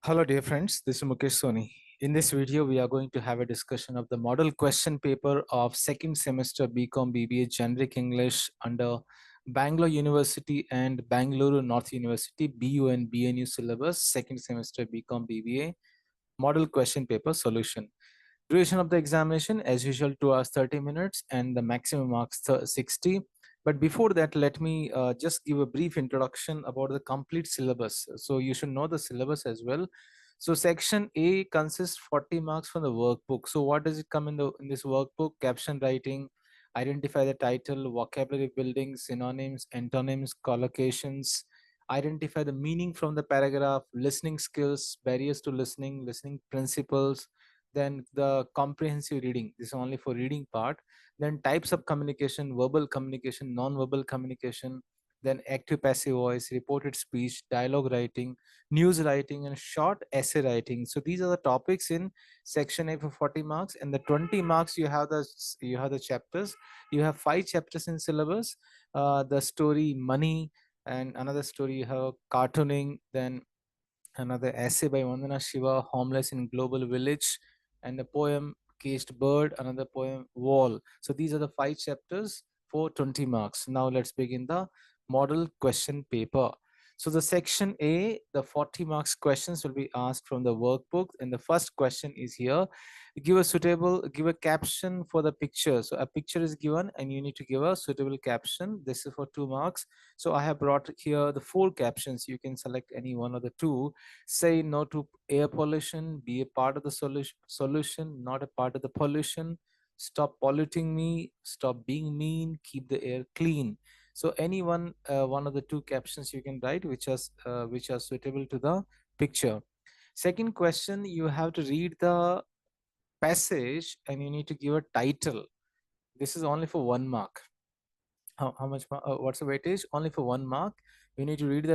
Hello dear friends, this is Mukesh Soni. In this video, we are going to have a discussion of the model question paper of second semester BCom BBA Generic English under Bangalore University and Bangalore North University BU and BNU syllabus second semester BCom BBA model question paper solution. Duration of the examination as usual 2 hours 30 minutes and the maximum marks 60. But before that, let me just give a brief introduction about the complete syllabus. So you should know the syllabus as well. So section A consists 40 marks from the workbook. So what does it come in this workbook? Caption writing, identify the title, vocabulary building, synonyms, antonyms, collocations, identify the meaning from the paragraph, listening skills, barriers to listening, listening principles, then the comprehensive reading. This is only for reading part. Then types of communication, verbal communication, non-verbal communication, then active passive voice, reported speech, dialogue writing, news writing, and short essay writing. So these are the topics in section A for 40 marks, and the 20 marks you have the chapters. You have 5 chapters in syllabus. The story money, and another story you have cartooning, then another essay by Vandana Shiva, Homeless in Global Village, and the poem Caged Bird, another poem Wall. So these are the 5 chapters for 20 marks. Now let's begin the model question paper. So the section A, the 40 marks questions will be asked from the workbook, and the first question is here. Give a caption for the picture. So a picture is given and you need to give a suitable caption. This is for 2 marks. So I have brought here the 4 captions. You can select any one of the 2. Say no to air pollution, be a part of the solution, not a part of the pollution. Stop polluting me, stop being mean, keep the air clean. So any one of the 2 captions you can write which are suitable to the picture. Second question, you have to read the passage and you need to give a title. This is only for 1 mark. How much what's the weightage? Only for 1 mark. You need to read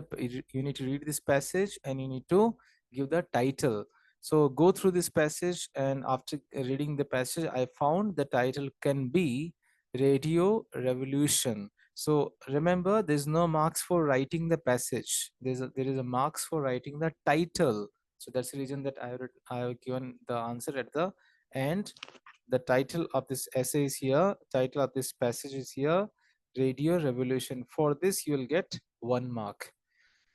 this passage and you need to give the title. So go through this passage, and after reading the passage I found the title can be Radio Revolution. So remember, there's no marks for writing the passage. There is a marks for writing the title. So that's the reason that I have given the answer at the end. The title of this essay is here, title of this passage is here, Radio Revolution. For this you will get 1 mark.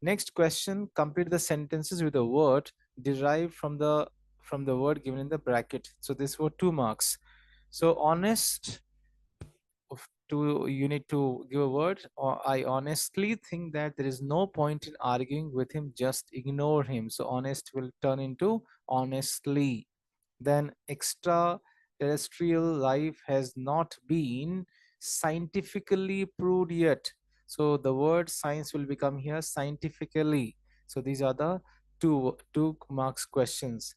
Next question, complete the sentences with a word derived from the word given in the bracket. So this for 2 marks. So honest, you need to give a word, or I honestly think that there is no point in arguing with him, just ignore him. So honest will turn into honestly. Then extraterrestrial life has not been scientifically proved yet. So the word science will become here scientifically. So these are the two marks questions.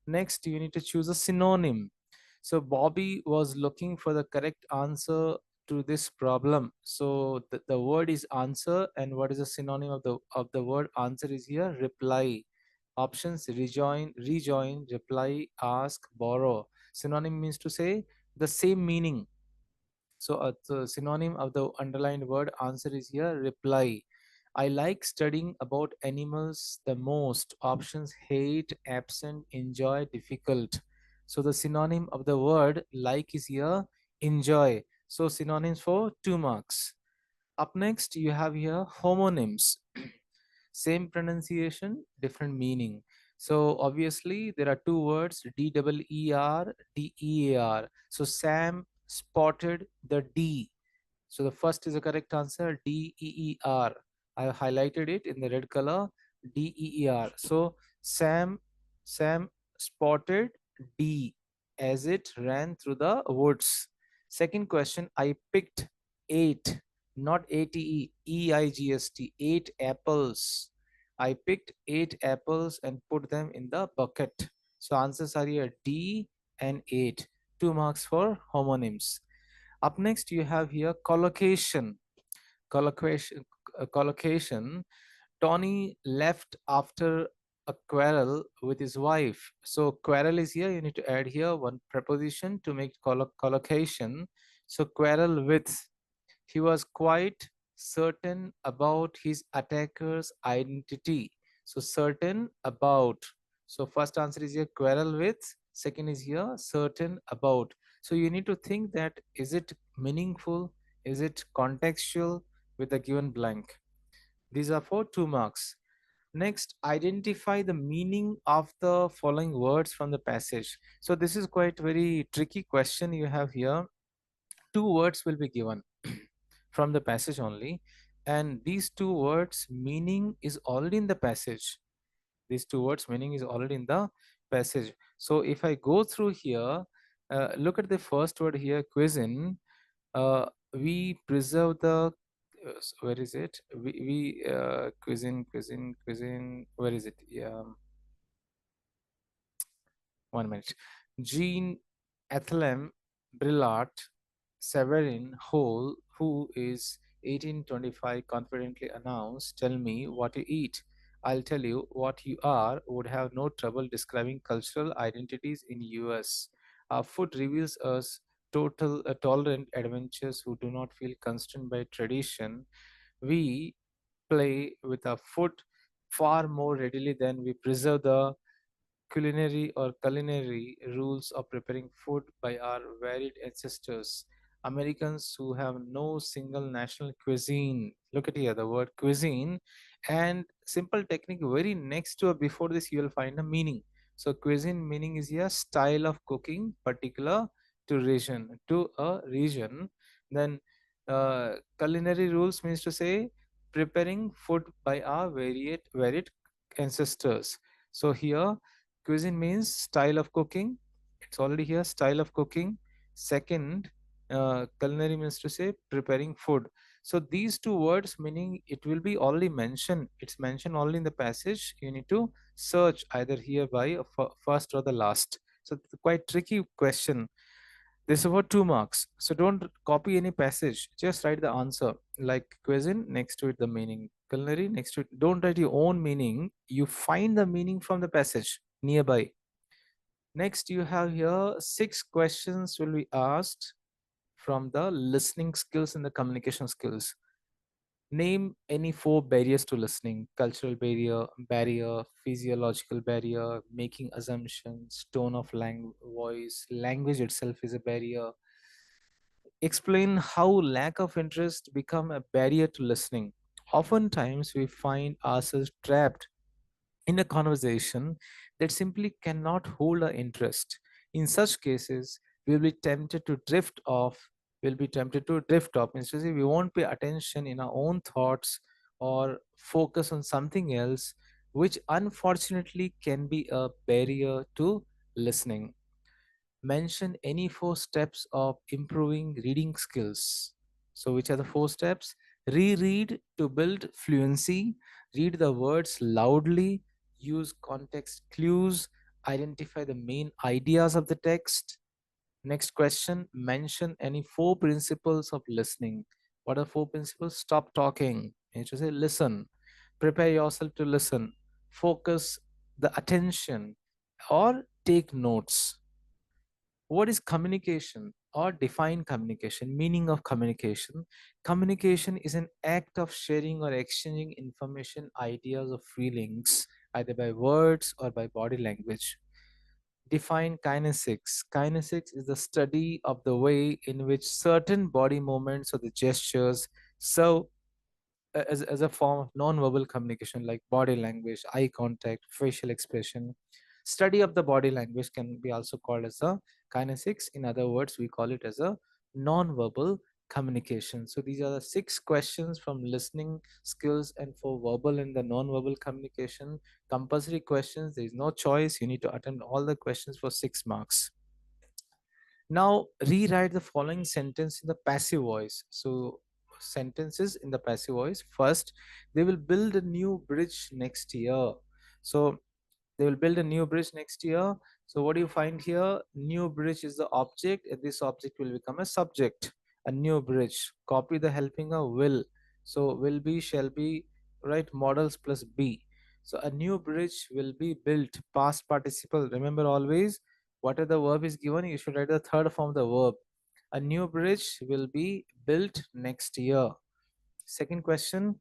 Next, you need to choose a synonym. So Bobby was looking for the correct answer to this problem. So the word is answer, and what is the synonym of the word answer is here reply. Options: rejoin, reply, ask, borrow. Synonym means to say the same meaning. So the synonym of the underlined word answer is here reply. I like studying about animals the most. Options: hate, absent, enjoy, difficult. So the synonym of the word like is here enjoy. So synonyms for 2 marks. Up next, you have here homonyms. Same pronunciation, different meaning. So obviously there are 2 words, D-E-E-R, D-E-A-R. So Sam spotted the D. So the first is the correct answer, D-E-E-R. I have highlighted it in the red color, D-E-E-R. So Sam spotted D as it ran through the woods. Second question, I picked 8, not A-T-E, E-I-G-S-T, 8 apples. I picked 8 apples and put them in the bucket. So answers are here D and 8. 2 marks for homonyms. Up next, you have here collocation. Collocation. Collocation. Tony left after a quarrel with his wife. So quarrel is here. You need to add here one preposition to make collocation. So quarrel with. He was quite certain about his attacker's identity. So certain about. So first answer is here quarrel with, second is here certain about. So you need to think that is it meaningful, is it contextual with a given blank. These are for 2 marks. Next, identify the meaning of the following words from the passage. So this is quite very tricky question you have here. 2 words will be given from the passage only, and these 2 words meaning is already in the passage. These 2 words meaning is already in the passage. So if I go through here, look at the first word here, cuisine. We preserve the where is it? We cuisine. Where is it? Yeah, 1 minute. Jean Athelem Brillat Severin Hole, who is 1825, confidently announced, "Tell me what you eat. I'll tell you what you are," would have no trouble describing cultural identities in US. Our food reveals us tolerant adventurers who do not feel constrained by tradition. We play with our food far more readily than we preserve the culinary rules of preparing food by our varied ancestors. Americans who have no single national cuisine. Look at here the word cuisine and simple technique very next to or before this you will find a meaning. So cuisine meaning is here style of cooking particular to a region. Then culinary rules means to say preparing food by our varied ancestors. So here cuisine means style of cooking. It's already here, style of cooking. Second, culinary means to say preparing food. So these 2 words meaning it will be already mentioned. It's mentioned already in the passage. You need to search either here by first or the last. So it's a quite tricky question. This is about 2 marks. So don't copy any passage. Just write the answer. Like cuisine, next to it the meaning. Culinary, next to it. Don't write your own meaning. You find the meaning from the passage nearby. Next, you have here 6 questions will be asked from the listening skills and the communication skills. Name any 4 barriers to listening: cultural barrier, physiological barrier, making assumptions, tone of voice, language itself is a barrier. Explain how lack of interest become a barrier to listening. Oftentimes, we find ourselves trapped in a conversation that simply cannot hold our interest. In such cases, we will be tempted to drift off. We'll be tempted to drift off. Means to say we won't pay attention in our own thoughts or focus on something else, which unfortunately can be a barrier to listening. Mention any 4 steps of improving reading skills. So, which are the 4 steps? Reread to build fluency, read the words loudly, use context clues, identify the main ideas of the text. Next question, mention any 4 principles of listening. What are 4 principles? Stop talking. You should say listen. Prepare yourself to listen. Focus the attention or take notes. What is communication or define communication? Meaning of communication. Communication is an act of sharing or exchanging information, ideas, or feelings, either by words or by body language. Define kinesics. Kinesics is the study of the way in which certain body movements or the gestures serve as a form of non-verbal communication, like body language, eye contact, facial expression. Study of the body language can be also called as a kinesics. In other words, we call it as a non-verbal communication. So these are the 6 questions from listening skills and for verbal and the non-verbal communication. Compulsory questions, there is no choice. You need to attend all the questions for 6 marks. Now rewrite the following sentence in the passive voice. So sentences in the passive voice. First, they will build a new bridge next year. So they will build a new bridge next year. So what do you find here? New bridge is the object, and this object will become a subject. A new bridge. Copy the helping of will. So will be, shall be, right? Models plus be. So a new bridge will be built. Past participle. Remember always, whatever the verb is given, you should write the third form of the verb. A new bridge will be built next year. Second question,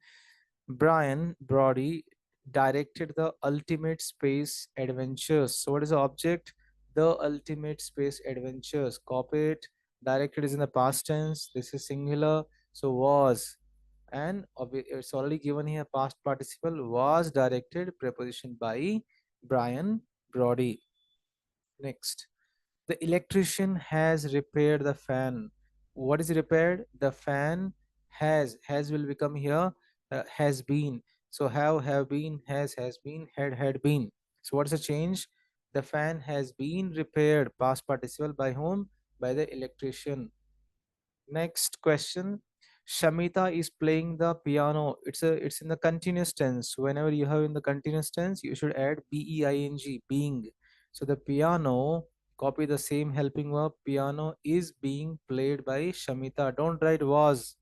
Brian Brody directed the ultimate space adventures. So what is the object? The ultimate space adventures. Copy it. Directed is in the past tense. This is singular. So was, and it's already given here past participle, was directed, preposition by Brian Brody. Next, the electrician has repaired the fan. What is repaired? The fan has will become here has been. So have been, has been, had been. So what's the change? The fan has been repaired, past participle by whom? By the electrician. Next question. Shamita is playing the piano. It's in the continuous tense. Whenever you have in the continuous tense, you should add being, being. So the piano, copy the same helping verb. Piano is being played by Shamita. Don't write was.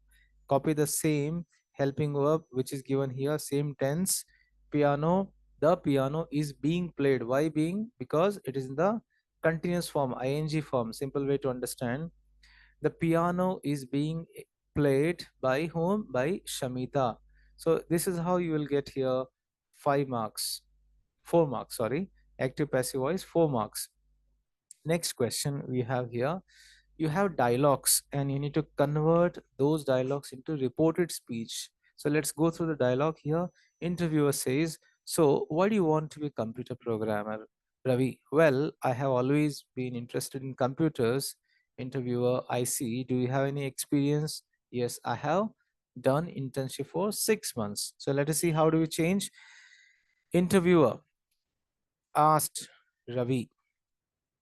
Copy the same helping verb which is given here, same tense. Piano, the piano is being played. Why being? Because it is in the continuous form, ing form. Simple way to understand. The piano is being played by whom? By Shamita. So this is how you will get here 5 marks, 4 marks, sorry. Active passive voice, 4 marks. Next question we have here. You have dialogues and you need to convert those dialogues into reported speech. So let's go through the dialogue here. Interviewer says, so why do you want to be a computer programmer, Ravi? Well, I have always been interested in computers. Interviewer, I see. Do you have any experience? Yes, I have done internship for 6 months. So let us see how do we change. Interviewer asked Ravi,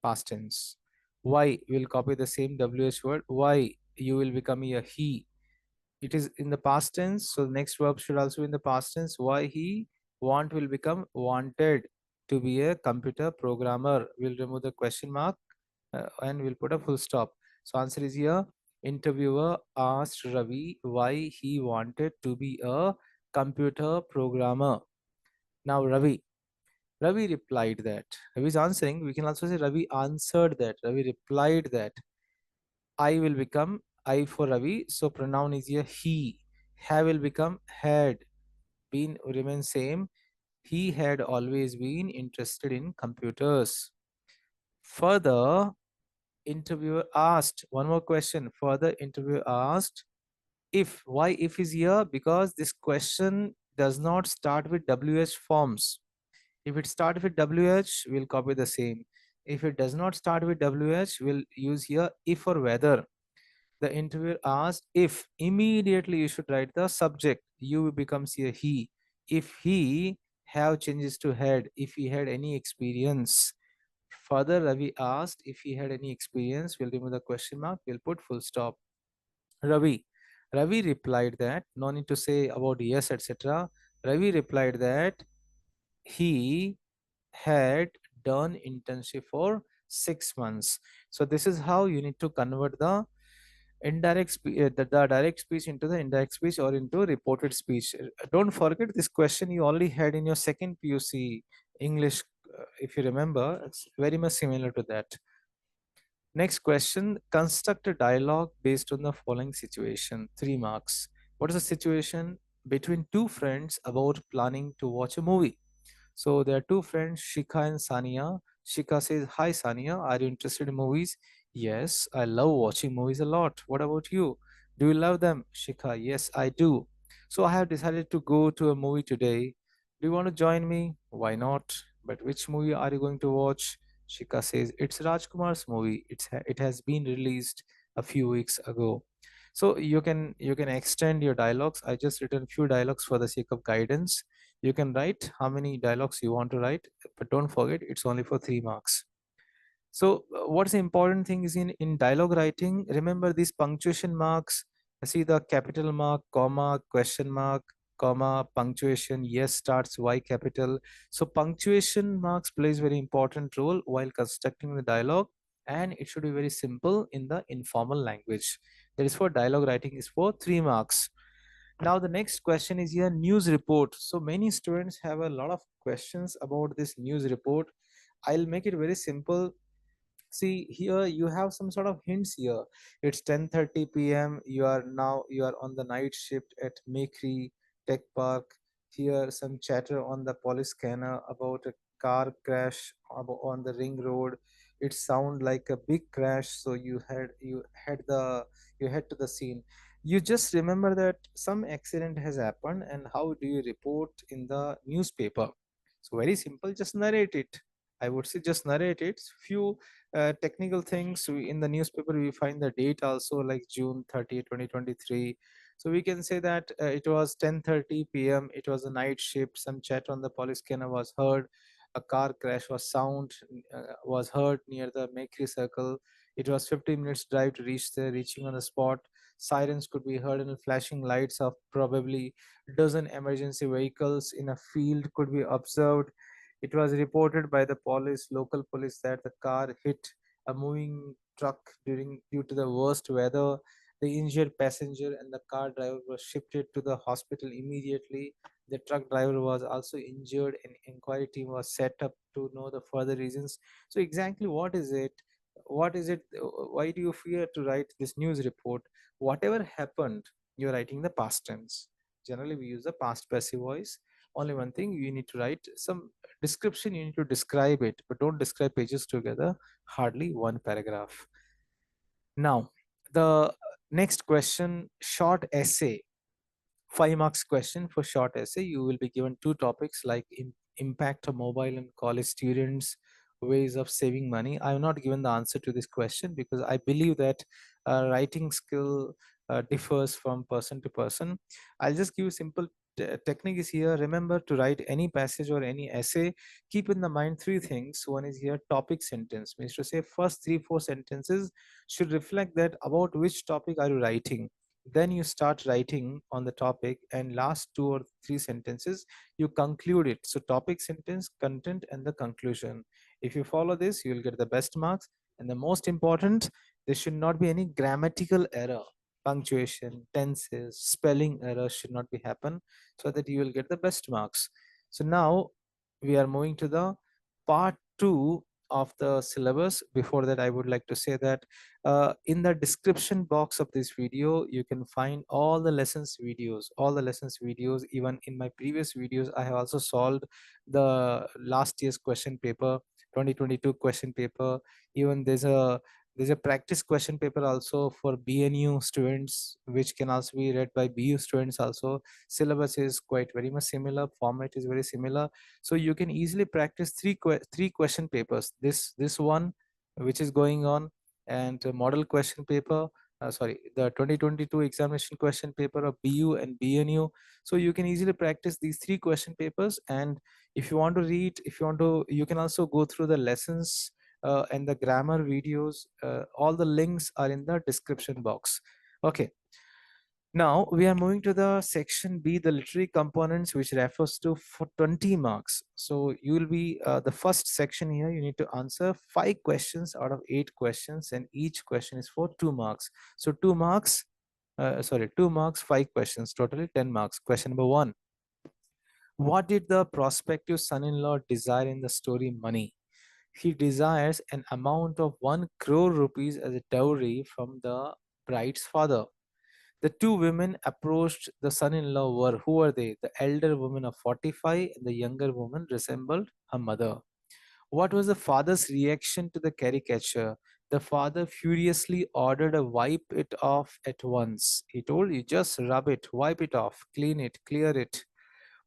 past tense. Why? We'll copy the same WH word. Why? You will become a he. It is in the past tense, so the next verb should also be in the past tense. Why he want will become wanted to be a computer programmer. We'll remove the question mark and we'll put a full stop. So answer is here. Interviewer asked Ravi why he wanted to be a computer programmer. Now Ravi replied that. Ravi is answering. We can also say Ravi answered that. Ravi replied that I will become I for Ravi. So pronoun is here he. Have will become had. Been remain same. He had always been interested in computers. Further, interviewer asked one more question. Further, interviewer asked if. Why if is here? Because this question does not start with WH forms. If it starts with WH, we'll copy the same. If it does not start with WH, we'll use here if or whether. The interviewer asked if. Immediately you should write the subject. You becomes here he. If he have changes to had. If he had any experience. Further, Ravi asked if he had any experience. We'll remove the question mark. We'll put full stop. Ravi. Ravi replied that, no need to say about yes, etc. Ravi replied that he had done internship for 6 months. So this is how you need to convert the the direct speech into the indirect speech or into reported speech. Don't forget this question you already had in your second PUC English. If you remember, it's very much similar to that. Next question, construct a dialogue based on the following situation. 3 marks. What is the situation? Between two friends about planning to watch a movie. So there are two friends, Shikha and Sania. Shikha says, hi Sania, are you interested in movies? Yes, I love watching movies a lot. What about you? Do you love them? Shikha, yes, I do. So I have decided to go to a movie today. Do you want to join me? Why not? But which movie are you going to watch? Shikha says, it's Rajkumar's movie. It has been released a few weeks ago. So you can extend your dialogues. I just written few dialogues for the sake of guidance. You can write how many dialogues you want to write, but don't forget it's only for 3 marks. So what's the important thing is in dialogue writing, remember these punctuation marks. See the capital mark, comma, question mark, comma, punctuation, yes starts y capital. So punctuation marks plays very important role while constructing the dialogue, and it should be very simple in the informal language. That is for dialogue writing is for 3 marks. Now the next question is here news report. So many students have a lot of questions about this news report. I'll make it very simple. See here you have some sort of hints here. It's 10:30 p.m. You are on the night shift at Mekri Tech Park. hear some chatter on the police scanner about a car crash on the ring road. It sound like a big crash, so you head to the scene. You just remember that some accident has happened, and how do you report in the newspaper? So very simple, just narrate it. I would say just narrate it. Few technical things in the newspaper, we find the date also, like June 30, 2023. So we can say that it was 10:30 p.m. It was a night shift. Some chat on the police scanner was heard. A car crash was heard near the Makery Circle. It was 15 minutes drive to reach there. Reaching on the spot, sirens could be heard and flashing lights of probably dozen emergency vehicles in a field could be observed. It was reported by the local police, that the car hit a moving truck due to the worst weather. The injured passenger and the car driver were shifted to the hospital immediately. The truck driver was also injured, and inquiry team was set up to know the further reasons. So exactly what is it? What is it? Why do you fear to write this news report? Whatever happened, you're writing the past tense. Generally, we use the past passive voice. Only one thing, you need to write some description. You need to describe it, but don't describe pages together. Hardly one paragraph. Now, the next question, short essay. 5 marks question for short essay. You will be given two topics, like impact of mobile and college students, ways of saving money. I have not given the answer to this question because I believe that writing skill differs from person to person. I'll just give you simple technique is here. Remember, to write any passage or any essay, keep in the mind three things. One is here topic sentence, means to say first 3 4 sentences should reflect that about which topic are you writing. Then you start writing on the topic, and last 2 or 3 sentences you conclude it. So topic, sentence, content, and the conclusion. If you follow this, you will get the best marks. And the most important, there should not be any grammatical error. Punctuation, tenses, spelling error should not be happen, so that you will get the best marks. So now we are moving to the part 2 of the syllabus. Before that, I would like to say that in the description box of this video, you can find all the lessons videos. Even in my previous videos, I have also solved the last year's question paper, 2022 question paper. Even there's a practice question paper also for BNU students, which can also be read by BU students also. Syllabus is quite very much similar, format is very similar, so you can easily practice three question papers. This one which is going on, and model question paper, sorry, the 2022 examination question paper of BU and BNU. So you can easily practice these three question papers. And if you want to read, if you want to, you can also go through the lessons and the grammar videos. All the links are in the description box. Okay, now we are moving to the section B, the literary components, which refers to for 20 marks. So you will be the first section here. You need to answer 5 questions out of 8 questions, and each question is for 2 marks. So 2 marks, 2 marks, 5 questions, totally 10 marks. Question number 1. What did the prospective son-in-law desire in the story Money? He desires an amount of 1 crore rupees as a dowry from the bride's father. The two women approached the son-in-law. Who were they? The elder woman of 45 and the younger woman resembled her mother. What was the father's reaction to the caricature? The father furiously ordered a wipe it off at once. He told you, just rub it, wipe it off, clean it, clear it.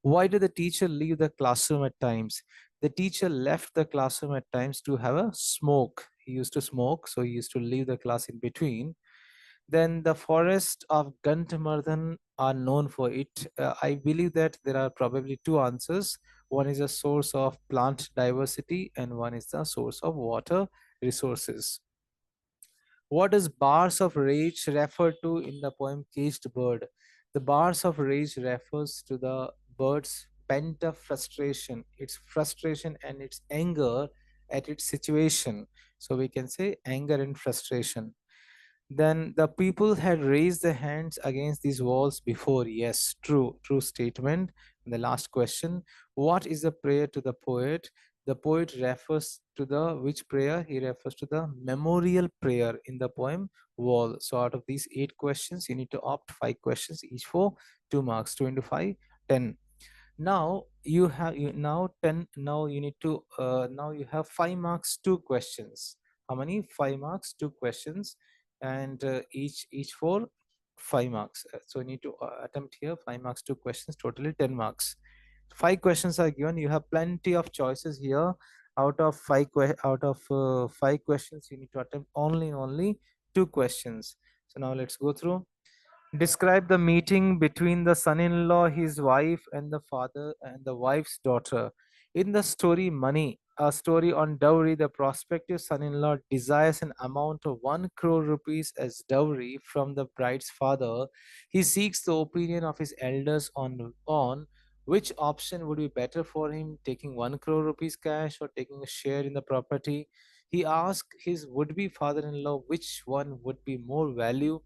Why did the teacher leave the classroom at times? The teacher left the classroom at times to have a smoke. He used to smoke, so he used to leave the class in between. Then the forest of 𝘾𝙊𝙇𝙊𝙆 are known for it. I believe that there are probably two answers. One is a source of plant diversity, and one is the source of water resources. What does bars of rage refer to in the poem Caged Bird? The bars of rage refers to the bird's pent up frustration, its frustration and its anger at its situation. So we can say anger and frustration. Then the people had raised their hands against these walls before. Yes, true statement. And the last question, what is the prayer to the poet? The poet refers to the which prayer? He refers to the memorial prayer in the poem Wall. So out of these 8 questions, you need to opt 5 questions, each for 2 marks. 2 into 5, 10. Now you have now 10. Now you need to now you have 5 marks, 2 questions. How many? 5 marks, 2 questions, and each for 5 marks. So you need to attempt here 5 marks, 2 questions, totally 10 marks. 5 questions are given. You have plenty of choices here. Out of 5 questions, you need to attempt only 2 questions. So now let's go through. Describe the meeting between the son-in-law, his wife, and the father and the wife's daughter. In the story Money, a story on dowry, the prospective son-in-law desires an amount of 1 crore rupees as dowry from the bride's father. He seeks the opinion of his elders on which option would be better for him, taking 1 crore rupees cash or taking a share in the property. He asks his would-be father-in-law which one would be more value.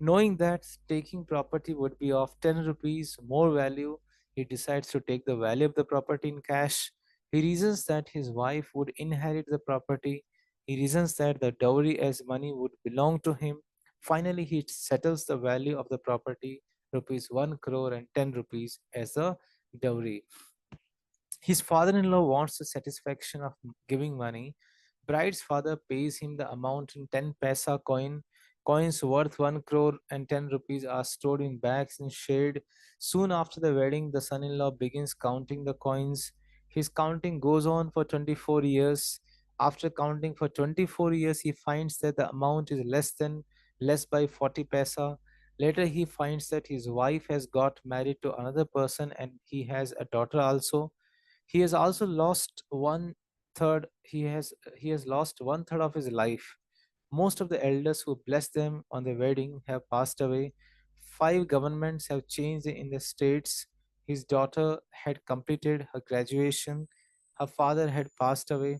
Knowing that taking property would be of 10 rupees more value, he decides to take the value of the property in cash. He reasons that his wife would inherit the property. He reasons that the dowry as money would belong to him. Finally, he settles the value of the property, rupees 1 crore and 10 rupees as a dowry. His father-in-law wants the satisfaction of giving money. Bride's father pays him the amount in 10 paisa coin. Coins worth 1 crore and 10 rupees are stored in bags in shade. Soon after the wedding, the son-in-law begins counting the coins. His counting goes on for 24 years. After counting for 24 years, he finds that the amount is less by 40 paisa. Later, he finds that his wife has got married to another person and he has a daughter also. He has also lost one third. He has lost one third of his life. Most of the elders who blessed them on the wedding have passed away. 5 governments have changed in the states. His daughter had completed her graduation. Her father had passed away.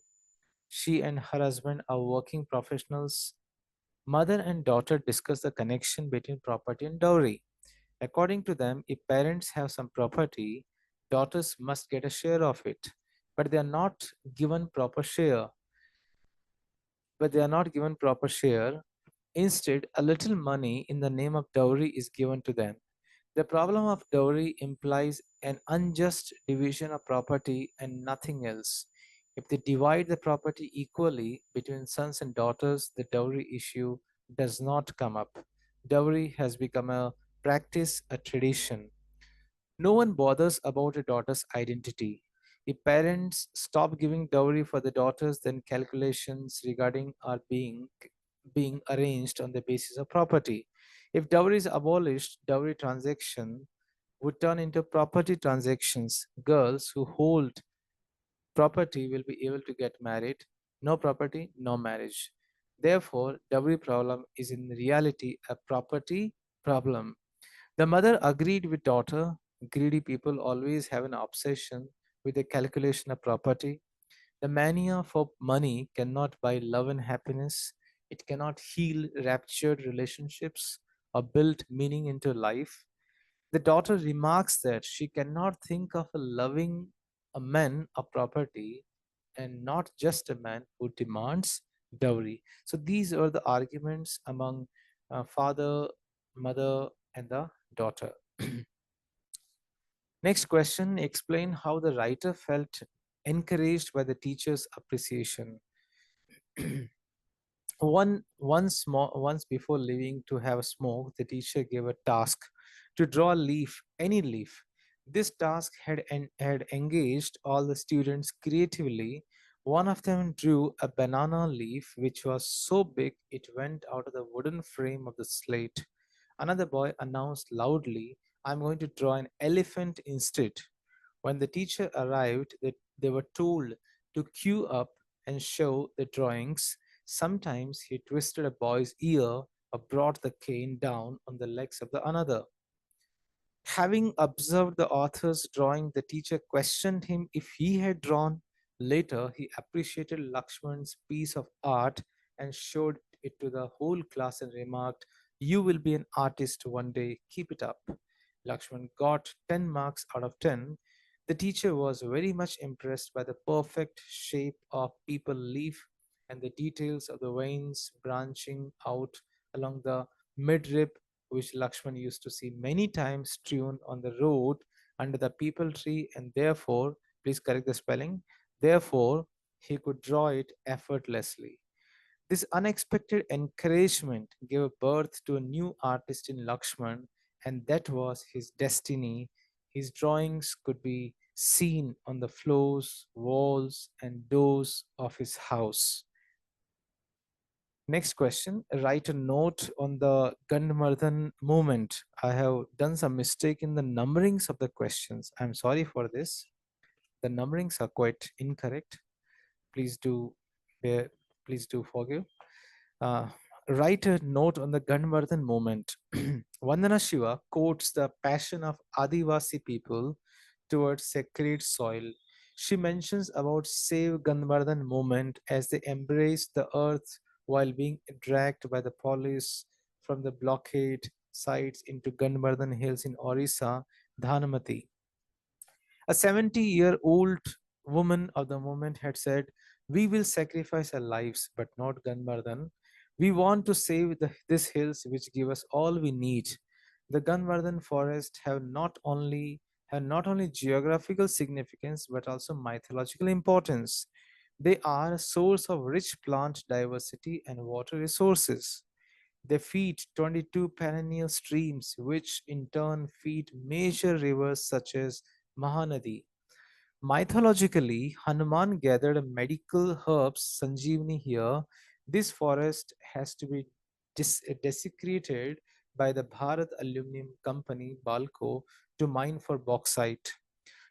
She and her husband are working professionals. Mother and daughter discuss the connection between property and dowry. According to them, if parents have some property, daughters must get a share of it. But they are not given proper share. But they are not given proper share. Instead, a little money in the name of dowry is given to them. The problem of dowry implies an unjust division of property and nothing else. If they divide the property equally between sons and daughters, the dowry issue does not come up. Dowry has become a practice, a tradition. No one bothers about a daughter's identity. If parents stop giving dowry for the daughters, then calculations regarding are being arranged on the basis of property. If dowry is abolished, dowry transaction would turn into property transactions. Girls who hold property will be able to get married. No property, no marriage. Therefore, dowry problem is in reality a property problem. The mother agreed with daughter. Greedy people always have an obsession with the calculation of property. The mania for money cannot buy love and happiness. It cannot heal ruptured relationships or build meaning into life. The daughter remarks that she cannot think of a loving a man of property and not just a man who demands dowry. So these are the arguments among father, mother, and the daughter. Next question, explain how the writer felt encouraged by the teacher's appreciation. Once before leaving to have a smoke, the teacher gave a task to draw a leaf, any leaf. This task had engaged all the students creatively. One of them drew a banana leaf which was so big it went out of the wooden frame of the slate. Another boy announced loudly, I'm going to draw an elephant instead. When the teacher arrived, they were told to queue up and show the drawings. Sometimes he twisted a boy's ear or brought the cane down on the legs of the another. Having observed the author's drawing, the teacher questioned him if he had drawn. Later, he appreciated Lakshman's piece of art and showed it to the whole class and remarked, You will be an artist one day, keep it up. Lakshman got 10 marks out of 10. The teacher was very much impressed by the perfect shape of people leaf and the details of the veins branching out along the midrib which Lakshman used to see many times strewn on the road under the peepal tree, and therefore, please correct the spelling, therefore, he could draw it effortlessly. This unexpected encouragement gave birth to a new artist in Lakshman, and that was his destiny. His drawings could be seen on the floors, walls, and doors of his house. Next question. Write a note on the Gandhardhan movement. I have done some mistake in the numberings of the questions. I'm sorry for this. The numberings are quite incorrect. Please do bear, please do forgive. Uh, Write a note on the Gandhardhan movement. Vandana Shiva quotes the passion of Adivasi people towards sacred soil. She mentions about Save Gandhardhan movement as they embraced the earth while being dragged by the police from the blockade sites into Gandhardhan hills in Orissa, Dhanamati. A 70-year-old woman of the moment had said, "We will sacrifice our lives, but not Gandhardhan. We want to save these hills which give us all we need." The Gandhardhan forests have not only geographical significance but also mythological importance. They are a source of rich plant diversity and water resources. They feed 22 perennial streams, which in turn feed major rivers such as Mahanadi. Mythologically, Hanuman gathered medical herbs Sanjeevani here. This forest has to be desecrated by the Bharat Aluminum Company, Balco, to mine for bauxite.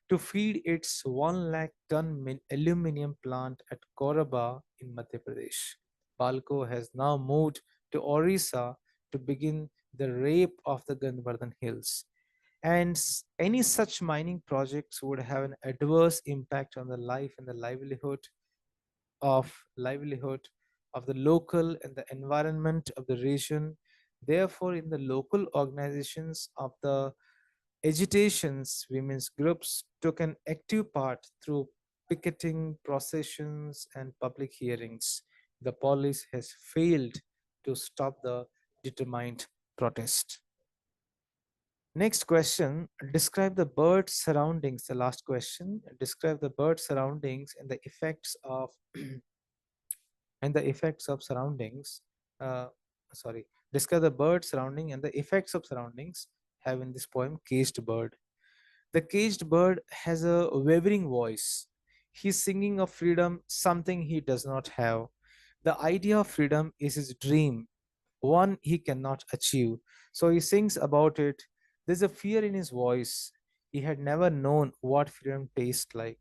To feed its 1 lakh ton aluminum plant at Koraba in Madhya Pradesh. Balco has now moved to Orissa to begin the rape of the Gandhardhan Hills, and any such mining projects would have an adverse impact on the life and the of livelihood of the local and the environment of the region. Therefore, in the local organizations of the agitations, women's groups took an active part through picketing, processions, and public hearings. The police has failed to stop the determined protest. Next question, describe the bird surroundings. The last question, describe the bird surroundings and the effects of surroundings. Uh, Sorry, describe the bird surrounding and the effects of surroundings have in this poem Caged Bird. The caged bird has a wavering voice. He's singing of freedom, something he does not have. The idea of freedom is his dream, one he cannot achieve. So he sings about it. There's a fear in his voice. He had never known what freedom tastes like,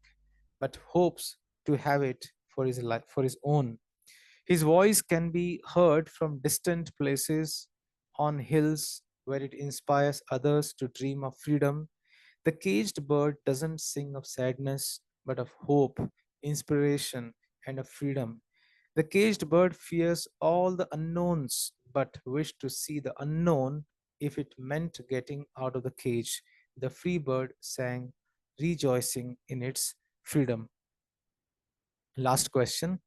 but hopes to have it for his life, for his own. His voice can be heard from distant places on hills where it inspires others to dream of freedom. The caged bird doesn't sing of sadness, but of hope, inspiration, and of freedom. The caged bird fears all the unknowns, but wished to see the unknown if it meant getting out of the cage. The free bird sang, rejoicing in its freedom. Last question.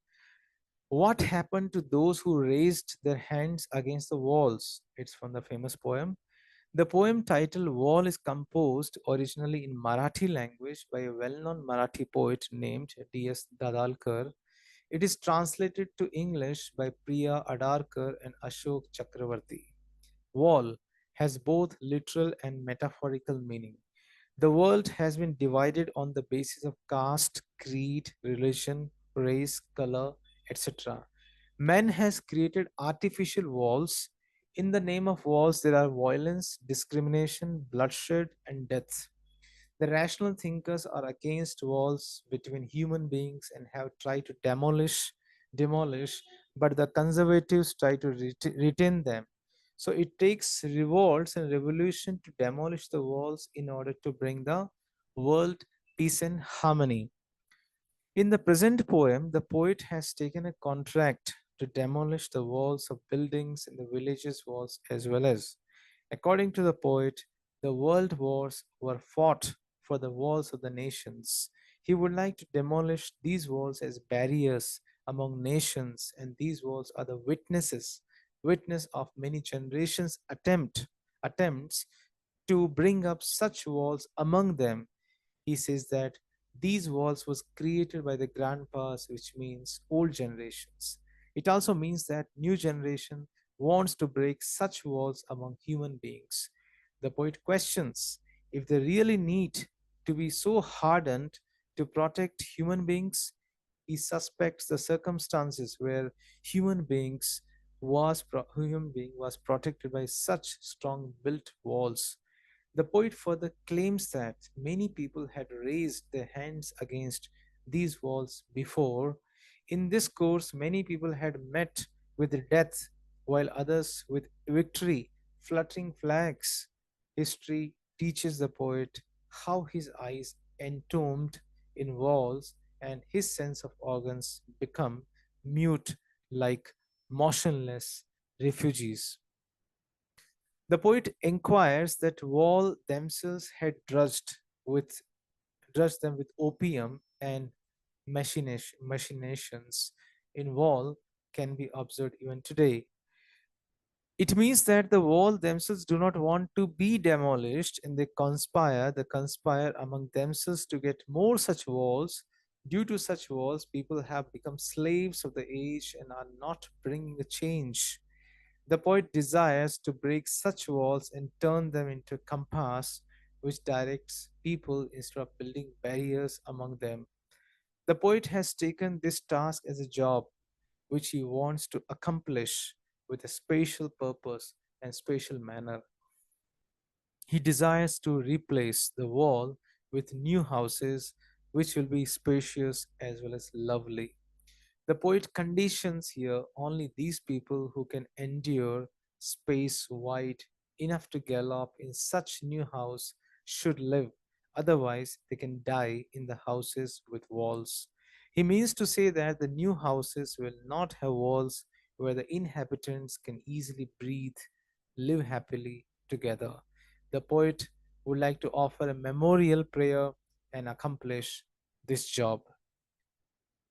What happened to those who raised their hands against the walls? It's from the famous poem. The poem titled Wall is composed originally in Marathi language by a well-known Marathi poet named D.S Dadhakar. It is translated to English by Priya Adarkar and Ashok Chakravarti. Wall has both literal and metaphorical meaning. The world has been divided on the basis of caste, creed, religion, race, color, etc. Man has created artificial walls. In the name of walls, there are violence, discrimination, bloodshed, and death. The rational thinkers are against walls between human beings and have tried to demolish, but the conservatives try to retain them. So it takes revolts and revolution to demolish the walls in order to bring the world peace and harmony. In the present poem, the poet has taken a contract to demolish the walls of buildings and the villages' walls as well as. According to the poet, the world wars were fought for the walls of the nations. He would like to demolish these walls as barriers among nations, and these walls are the witness of many generations attempts to bring up such walls among them. He says that these walls was created by the grandpas, which means old generations. It also means that new generation wants to break such walls among human beings. The poet questions if they really need to be so hardened to protect human beings. He suspects the circumstances where human being was protected by such strong built walls. The poet further claims that many people had raised their hands against these walls before. In this course, many people had met with death, while others with victory, fluttering flags. History teaches the poet how his eyes entombed in walls and his sense of organs become mute like motionless refugees. The poet inquires that wall themselves had drudged them with opium and machinations in wall can be observed even today. It means that the wall themselves do not want to be demolished and they conspire among themselves to get more such walls. Due to such walls, people have become slaves of the age and are not bringing a change. The poet desires to break such walls and turn them into a compass which directs people instead of building barriers among them. The poet has taken this task as a job which he wants to accomplish with a spatial purpose and spatial manner. He desires to replace the wall with new houses which will be spacious as well as lovely. The poet conditions here only these people who can endure space wide enough to gallop in such new house should live. Otherwise, they can die in the houses with walls. He means to say that the new houses will not have walls where the inhabitants can easily breathe, live happily together. The poet would like to offer a memorial prayer and accomplish this job.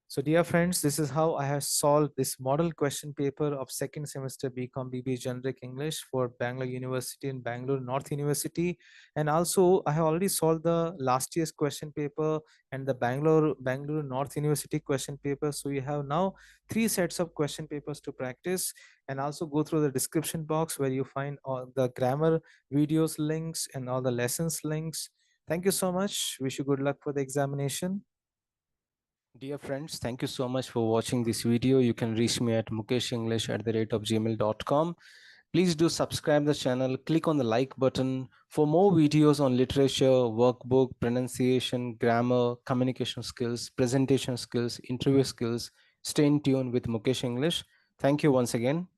So dear friends, this is how I have solved this model question paper of second semester BCom BBA Generic English for Bangalore University and Bangalore North University. And also I have already solved the last year's question paper and the Bangalore North University question paper. So you have now 3 sets of question papers to practice, and also go through the description box where you find all the grammar videos links and all the lessons links. Thank you so much. Wish you good luck for the examination. Dear friends, thank you so much for watching this video. You can reach me at mukeshenglish@gmail.com. Please do subscribe the channel, click on the like button for more videos on literature, workbook, pronunciation, grammar, communication skills, presentation skills, interview skills. Stay in tune with Mukesh English. Thank you once again.